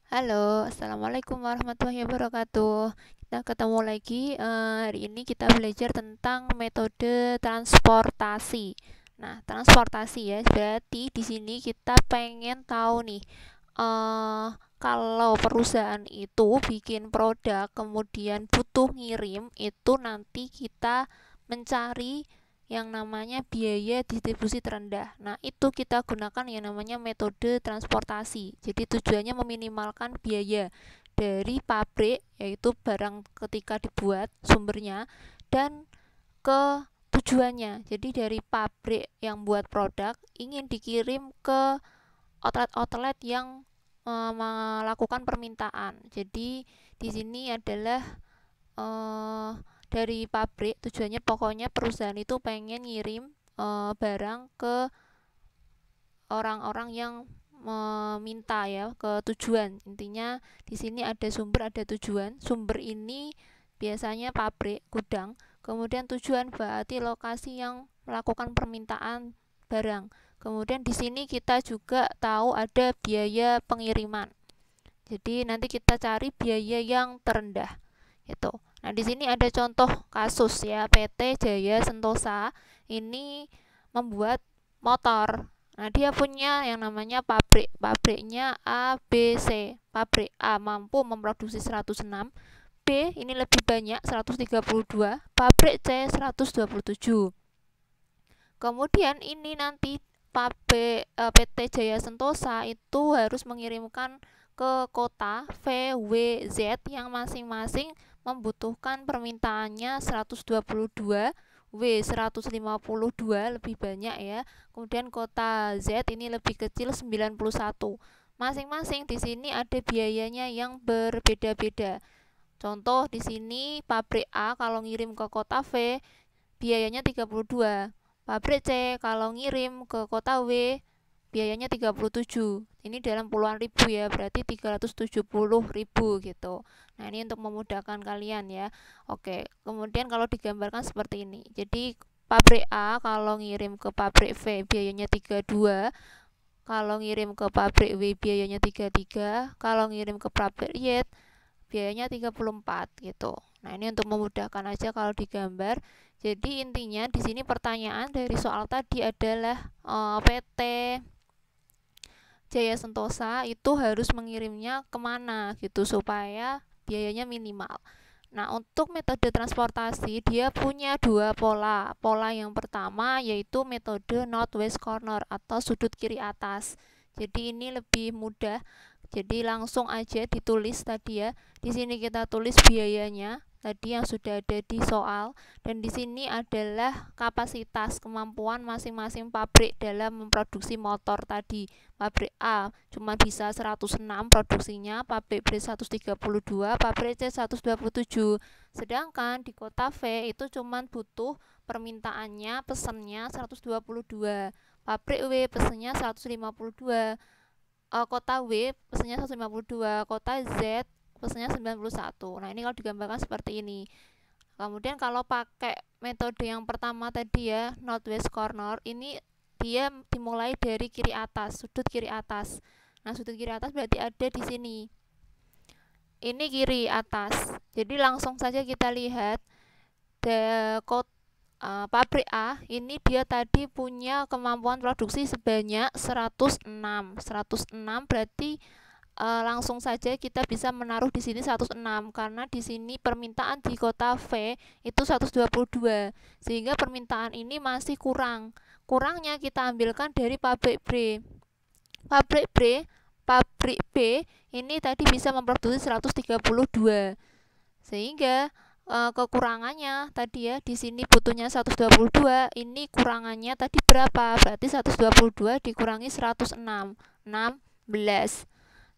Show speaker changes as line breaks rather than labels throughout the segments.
Halo, Assalamualaikum warahmatullahi wabarakatuh. Kita ketemu lagi. Hari ini kita belajar tentang metode transportasi. Nah, transportasi ya, berarti di sini kita pengen tahu nih, eh, kalau perusahaan itu bikin produk, kemudian butuh ngirim, itu nanti kita mencari yang namanya biaya distribusi terendah. Nah, itu kita gunakan yang namanya metode transportasi. Jadi tujuannya meminimalkan biaya dari pabrik, yaitu barang ketika dibuat sumbernya, dan ke tujuannya. Jadi dari pabrik yang buat produk ingin dikirim ke outlet-outlet yang melakukan permintaan. Jadi di sini adalah eh, dari pabrik, tujuannya pokoknya perusahaan itu pengen ngirim barang ke orang-orang yang meminta ya, ke tujuan. Intinya di sini ada sumber, ada tujuan. Sumber ini biasanya pabrik, gudang. Kemudian tujuan berarti lokasi yang melakukan permintaan barang. Kemudian di sini kita juga tahu ada biaya pengiriman. Jadi nanti kita cari biaya yang terendah gitu. Nah, di sini ada contoh kasus ya, PT Jaya Sentosa ini membuat motor. Nah, dia punya yang namanya pabrik. Pabriknya A, B, C. Pabrik A mampu memproduksi 106, B ini lebih banyak 132, pabrik C 127. Kemudian ini nanti PT Jaya Sentosa itu harus mengirimkan ke kota V, W, Z yang masing-masing membutuhkan permintaannya 122, W 152 lebih banyak ya. Kemudian kota Z ini lebih kecil 91. Masing-masing di sini ada biayanya yang berbeda-beda. Contoh di sini pabrik A kalau ngirim ke kota V biayanya 32. Pabrik C kalau ngirim ke kota W biayanya 37. Ini dalam puluhan ribu ya, berarti 370.000 gitu. Nah, ini untuk memudahkan kalian ya. Oke, kemudian kalau digambarkan seperti ini. Jadi pabrik A kalau ngirim ke pabrik V biayanya 32, kalau ngirim ke pabrik W biayanya 33, kalau ngirim ke pabrik Y biayanya 34 gitu. Nah, ini untuk memudahkan aja kalau digambar. Jadi intinya di sini pertanyaan dari soal tadi adalah PT Jaya Sentosa itu harus mengirimnya kemana gitu supaya biayanya minimal. Nah, untuk metode transportasi dia punya dua pola. Pola yang pertama yaitu metode northwest corner atau sudut kiri atas. Jadi ini lebih mudah. Jadi langsung aja ditulis tadi ya. Di sini kita tulis biayanya tadi yang sudah ada di soal, dan di sini adalah kapasitas kemampuan masing-masing pabrik dalam memproduksi motor tadi. Pabrik A cuma bisa 106 produksinya, pabrik B 132, pabrik C 127. Sedangkan di kota V itu cuma butuh permintaannya, pesannya 122. Pabrik W pesannya 152. Kota W pesannya 152, kota Z pesannya 91. Nah, ini kalau digambarkan seperti ini. Kemudian kalau pakai metode yang pertama tadi ya, northwest corner, ini dia dimulai dari kiri atas, sudut kiri atas. Nah, sudut kiri atas berarti ada di sini. Ini kiri atas. Jadi langsung saja kita lihat pabrik A ini dia tadi punya kemampuan produksi sebanyak 106. 106 berarti langsung saja kita bisa menaruh di sini 106 karena di sini permintaan di kota V itu 122, sehingga permintaan ini masih kurang. Kurangnya kita ambilkan dari pabrik B. Pabrik B, pabrik B ini tadi bisa memproduksi 132. Sehingga kekurangannya tadi ya di sini butuhnya 122, ini kurangannya tadi berapa? Berarti 122 dikurangi 106, 16.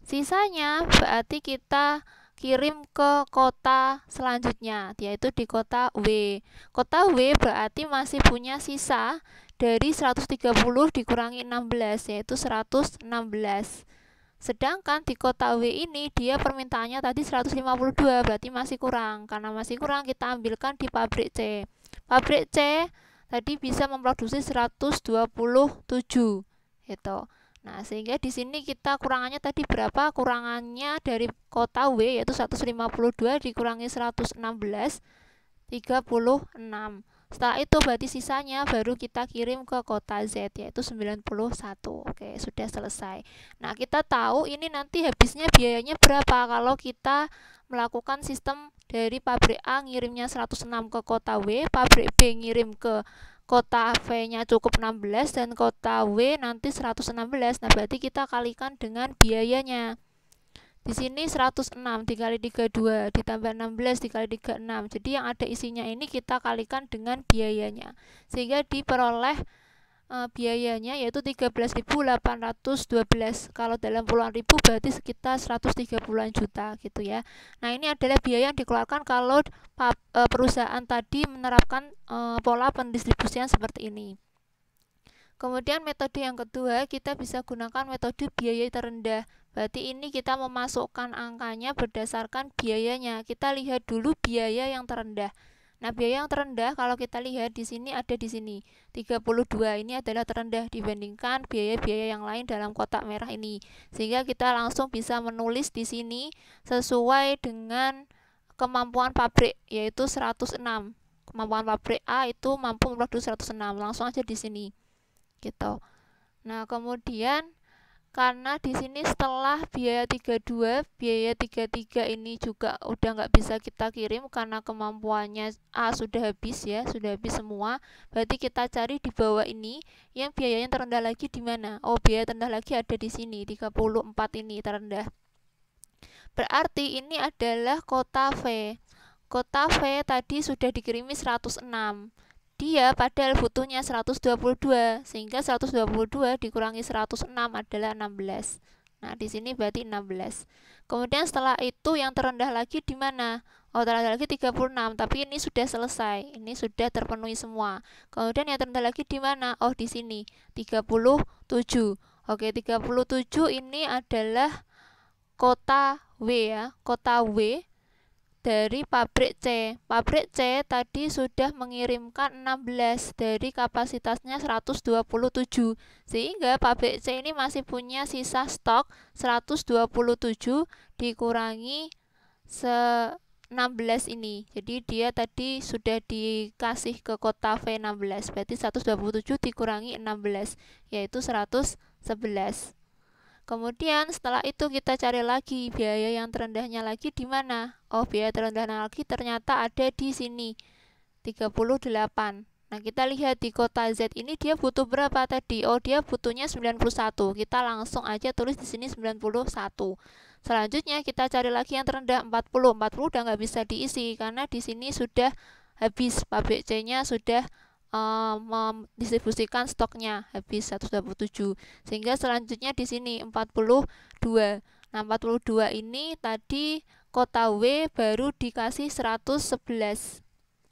Sisanya berarti kita kirim ke kota selanjutnya, yaitu di kota W. Kota W berarti masih punya sisa dari 130 dikurangi 16, yaitu 116. Sedangkan di kota W ini dia permintaannya tadi 152, berarti masih kurang. Karena masih kurang kita ambilkan di pabrik C. Pabrik C tadi bisa memproduksi 127 gitu. Nah, sehingga di sini kita kurangannya tadi berapa? Kurangannya dari kota W yaitu 152 dikurangi 116, 36. Setelah itu berarti sisanya baru kita kirim ke kota Z yaitu 91. Oke, sudah selesai. Nah, kita tahu ini nanti habisnya biayanya berapa kalau kita melakukan sistem dari pabrik A ngirimnya 106 ke kota W, pabrik B ngirim ke kota V-nya cukup 16 dan kota W nanti 116. Nah, berarti kita kalikan dengan biayanya. Di sini 106 dikali 32 ditambah 16 dikali 36. Jadi yang ada isinya ini kita kalikan dengan biayanya. Sehingga diperoleh biayanya yaitu 13.812. Kalau dalam puluhan ribu berarti sekitar 130-an juta gitu ya. Nah, ini adalah biaya yang dikeluarkan kalau perusahaan tadi menerapkan pola pendistribusian seperti ini. Kemudian metode yang kedua, kita bisa gunakan metode biaya terendah. Berarti ini kita memasukkan angkanya berdasarkan biayanya. Kita lihat dulu biaya yang terendah. Nah, biaya yang terendah kalau kita lihat di sini ada di sini 32. Ini adalah terendah dibandingkan biaya-biaya yang lain dalam kotak merah ini. Sehingga kita langsung bisa menulis di sini sesuai dengan kemampuan pabrik yaitu 106. Kemampuan pabrik A itu mampu memproduksi 106. Langsung aja di sini. Gitu. Nah, kemudian karena di sini setelah biaya 32, biaya 33 ini juga udah nggak bisa kita kirim karena kemampuannya A sudah habis ya, sudah habis semua. Berarti kita cari di bawah ini yang biayanya terendah lagi di mana? Oh, biaya terendah lagi ada di sini, 34 ini terendah. Berarti ini adalah kota V. Kota V tadi sudah dikirimi 106. Dia padahal butuhnya 122, sehingga 122 dikurangi 106 adalah 16. Nah, di sini berarti 16. Kemudian setelah itu yang terendah lagi di mana? Oh, terendah lagi 36, tapi ini sudah selesai. Ini sudah terpenuhi semua. Kemudian yang terendah lagi di mana? Oh, di sini 37. Oke, 37 ini adalah kota W ya, kota W dari pabrik C. Pabrik C tadi sudah mengirimkan 16 dari kapasitasnya 127. Sehingga pabrik C ini masih punya sisa stok 127 dikurangi 16 ini. Jadi dia tadi sudah dikasih ke kota V16. Berarti 127 dikurangi 16 yaitu 111. Kemudian setelah itu kita cari lagi biaya yang terendahnya lagi di mana? Oh, biaya terendahnya lagi ternyata ada di sini 38. Nah, kita lihat di kota Z ini dia butuh berapa tadi? Oh, dia butuhnya 91. Kita langsung aja tulis di sini 91. Selanjutnya kita cari lagi yang terendah 40. 40 udah nggak bisa diisi karena di sini sudah habis, pabrik C-nya sudah mendistribusikan stoknya habis 127. Sehingga selanjutnya di sini 42. Nah, 42 ini tadi kota W baru dikasih 111.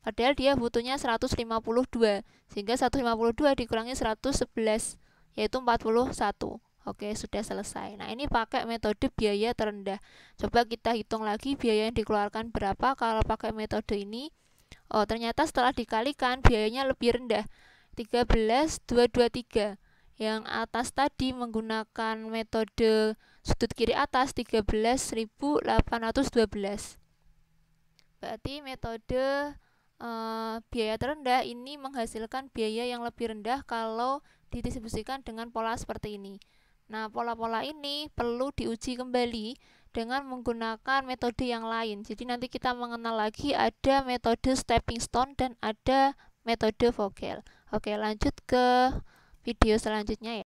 Padahal dia butuhnya 152. Sehingga 152 dikurangi 111 yaitu 41. Oke, sudah selesai. Nah, ini pakai metode biaya terendah. Coba kita hitung lagi biaya yang dikeluarkan berapa kalau pakai metode ini. Oh, ternyata setelah dikalikan biayanya lebih rendah, 13.223. Yang atas tadi menggunakan metode sudut kiri atas 13.812. Berarti metode biaya terendah ini menghasilkan biaya yang lebih rendah kalau didistribusikan dengan pola seperti ini. Nah, pola-pola ini perlu diuji kembali dengan menggunakan metode yang lain. Jadi nanti kita mengenal lagi ada metode stepping stone dan ada metode Vogel. Oke, lanjut ke video selanjutnya ya.